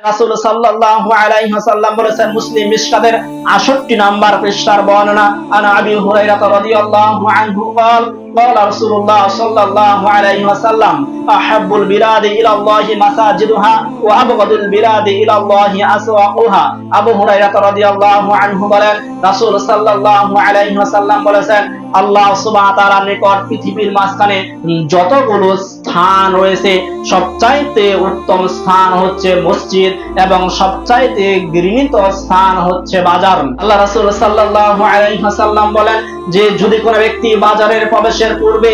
রাসূল সাল্লাল্লাহু আলাইহি ওয়াসাল্লাম বলেছেন, মুসলিম মিশকাতের 68 নাম্বার পৃষ্ঠার বর্ণনা, আন আবি হুরায়রা রাদিয়াল্লাহু আনহু قال قال رسول الله صلى الله عليه وسلم احب البلاد الى الله مساجدها وابغض البلاد الى الله اسواقها। আবু হুরায়রা রাদিয়াল্লাহু আনহু বলেন, রাসূল সাল্লাল্লাহু আলাইহি ওয়াসাল্লাম বলেছেন, আল্লাহ সুবহানাহু ওয়া তাআলার নিকট পৃথিবীর মাঝখানে যতগুলো স্থান রয়েছে সবচাইতে উত্তম স্থান হচ্ছে মসজিদ এবং সবচাইতে ঘৃণিত স্থান হচ্ছে বাজার। আল্লাহ রাসূল সাল্লাল্লাহু আলাইহি ওয়াসাল্লাম বলেন যে যদি কোনো ব্যক্তি বাজারের প্রবেশের পূর্বে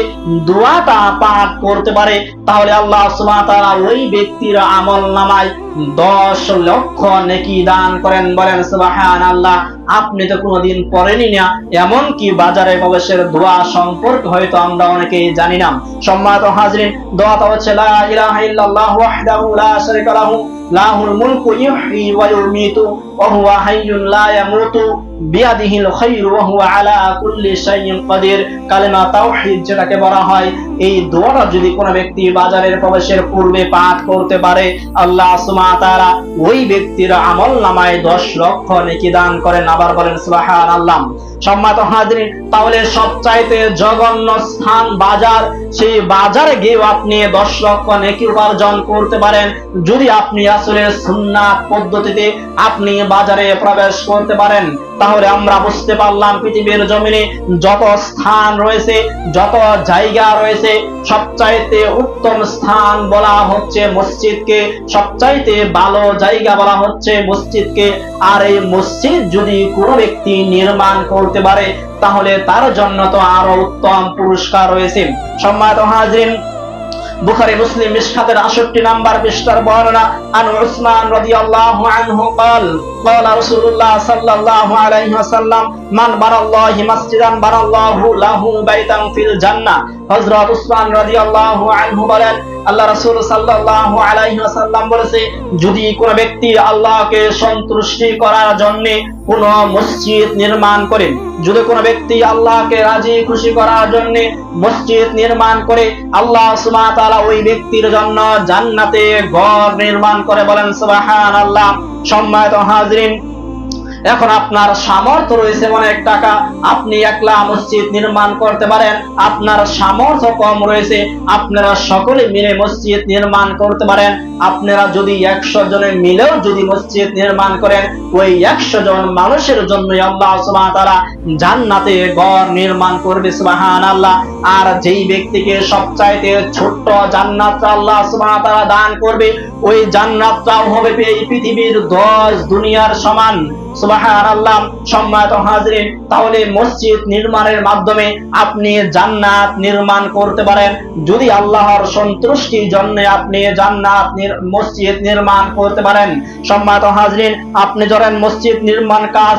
দোয়াটা পাঠ করতে পারে তাহলে আল্লাহ সুবহানাহু ওয়া তাআলা ওই ব্যক্তির আমলনামায় 10 লক্ষ নেকি দান করেন। বলেন সুবহানাল্লাহ। আপনি তো কোনোদিন পড়েনি না, এমন কি বাজারে প্রবেশের দোয়া সম্পর্কে হয়তো আমরা অনেকেই জানি না। সম্মানিত হাজরিন, দোয়াটা হচ্ছে লা ইলাহা ইল্লাল্লাহু ওয়াহদাহু লা শারীকা লাহু লাহুল মুলকু ইউহয়ি ওয়া ইউমীতু ওয়া হুয়া হাইয়্যুন লা ইয়ামুতু বিয়াদিহিল খায়রু ওয়া হুয়া আলা কুল্লি শাইইন কাদির। কালেমা তাওহীদ যেটাকে বলা হয়, এই দোয়াটা যদি কোনো ব্যক্তি বাজারের প্রবেশের পূর্বে পাঠ করতে পারে আল্লাহ সুবহানাহু ওয়া তাআলা ওই ব্যক্তির আমলনামায় 10 লক্ষ নেকি দান করেন। আবার বলেন সুবহানাল্লাহ। সম্মানিত হাজরিন, তাহলে সবচাইতে জঘন্য স্থান বাজার, সেই বাজারে গিয়ে আপনি 10 লক্ষ নেকি উপার্জন করতে পারেন যদি আপনি আসলে সুন্নাত পদ্ধতিতে আপনি বাজারে প্রবেশ করতে পারেন। তাহলে আমরা বুঝতে পারলাম পৃথিবীর জমিনে যত স্থান রয়েছে, যত জায়গা রয়েছে, সবচাইতে উত্তম স্থান বলা হচ্ছে মসজিদকে, সবচাইতে ভালো জায়গা বলা হচ্ছে মসজিদকে। আর এই মসজিদ যদি কোনো ব্যক্তি নির্মাণ করতে পারে তাহলে তার জন্য তো আরো উত্তম পুরস্কার রয়েছে। সম্মানিত হাজরিন, বুখারী মুসলিম মিশকাতের 68 নাম্বার পৃষ্ঠার বর্ণনা, আন উসমান রাদিয়াল্লাহু আনহু قال قال رسول الله صلى الله عليه وسلم من بنى الله مسجدا بنى الله له بيتا في الجنة। হযরত উসমান রাদিয়াল্লাহু আনহু বলেন, আল্লাহ রাসূল সাল্লাল্লাহু আলাইহি ওয়াসাল্লাম বলেছে, যদি কোনো ব্যক্তি আল্লাহকে সন্তুষ্টি করার জন্য কোন মসজিদ নির্মাণ করে, যদি কোনো ব্যক্তি আল্লাহকে রাজি খুশি করার জন্য মসজিদ নির্মাণ করে, আল্লাহ সুবহানাহু ওয়া তাআলা ওই ব্যক্তির জন্য জান্নাতে ঘর নির্মাণ করে। বলেন সুবহানাল্লাহ। সম্মানিত হাজরিন, এখন আপনার সামর্থ্য রয়েছে অনেক টাকা, আপনি একলা মসজিদ নির্মাণ করতে পারেন। আপনার সামর্থ্য কম রয়েছে, আপনারা সকলে মিলে মসজিদ নির্মাণ করতে পারেন। আপনারা যদি 100 জনে মিলেও যদি মসজিদ নির্মাণ করেন, ওই 100 জন মানুষের জন্য আল্লাহ সুবহানাহু ওয়া তাআলা জান্নাতে ঘর নির্মাণ করবে। সুবহানাল্লাহ। আর যেই ব্যক্তিকে সবচাইতে ছোট্ট জান্নাতটা আল্লাহ সুবহানাহু ওয়া তাআলা দান করবে, ওই জান্নাতটাও হবে এই পৃথিবীর 10 দুনিয়ার সমান। সুবহানাল্লাহ। সম্মানিত হাজরিন, তাহলে মসজিদ নির্মাণের মাধ্যমে আপনি জান্নাত নির্মাণ করতে পারেন যদি আল্লাহর সন্তুষ্টির জন্য আপনি জান্নাত মসজিদ নির্মাণ করতে পারেন। সম্মানিত হাজরিন, আপনি ধরেন মসজিদ নির্মাণ কাজ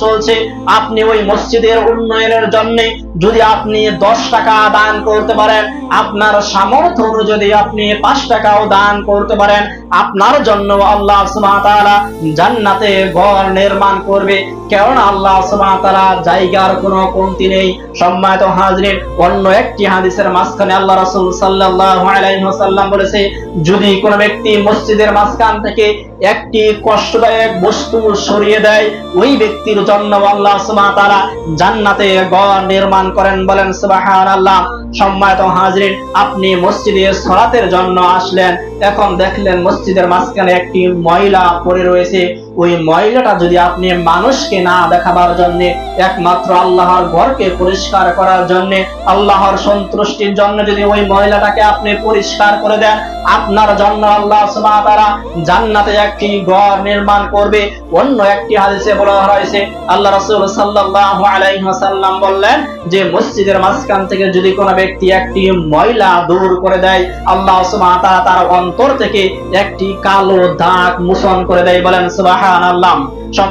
চলছে, আপনি ওই মসজিদের উন্নয়নের জন্য যদি আপনি 10 টাকা দান করতে পারেন, আপনার সামর্থ্য অনুযায়ী আপনি 5 টাকাও দান করতে পারেন, আপনার জন্য আল্লাহ সুবহানাহু ওয়া তাআলা জান্নাতে ঘর নির্মাণ করবে। কারণ আল্লাহ সুবহানাহু ওয়া তাআলা জায়গার কোনো কমতি নেই। সম্মানিত হাজরিন, অন্য একটি হাদিসের মাঝখানে আল্লাহ রাসূল সাল্লাল্লাহু আলাইহি ওয়াসাল্লাম বলেছে, যদি কোনো ব্যক্তি মসজিদের মাঝখান থেকে একটি কষ্টদায়ক বস্তু সরিয়ে দেয়, ওই ব্যক্তির জন্য আল্লাহ সুবহানাহু ওয়া তাআলা জান্নাতে ঘর নির্মাণ করেন। বলেন সুবহানাল্লাহ। সম্মানিত হাজরিন, আপনি মসজিদে সালাতের জন্য আসলেন, এখন দেখলেন মসজিদের মাঝখানে একটি ময়লা পড়ে রয়েছে, ওই ময়লাটা যদি আপনি মানুষকে না দেখাবার জন্য, একমাত্র আল্লাহর ঘরকে পরিষ্কার করার জন্য, আল্লাহর সন্তুষ্টির জন্য যদি ওই ময়লাটাকে আপনি পরিষ্কার করে দেন, আপনার জন্য আল্লাহ সুবহানাহু ওয়া তাআলা জান্নাতে একটি ঘর নির্মাণ করবে। অন্য একটি হাদিসে বলা হয়েছে, আল্লাহ রাসূল সাল্লাল্লাহু আলাইহি ওয়াসাল্লাম বললেন যে মসজিদের মাঝখান থেকে যদি কোনো ব্যক্তি একটি ময়লা দূর করে দেয়, আল্লাহ সুবহানাহু ওয়া তাআলা তার অন্তর থেকে একটি কালো দাগ মোচন করে দেয়। বলেন সুবহানাল্লাহ।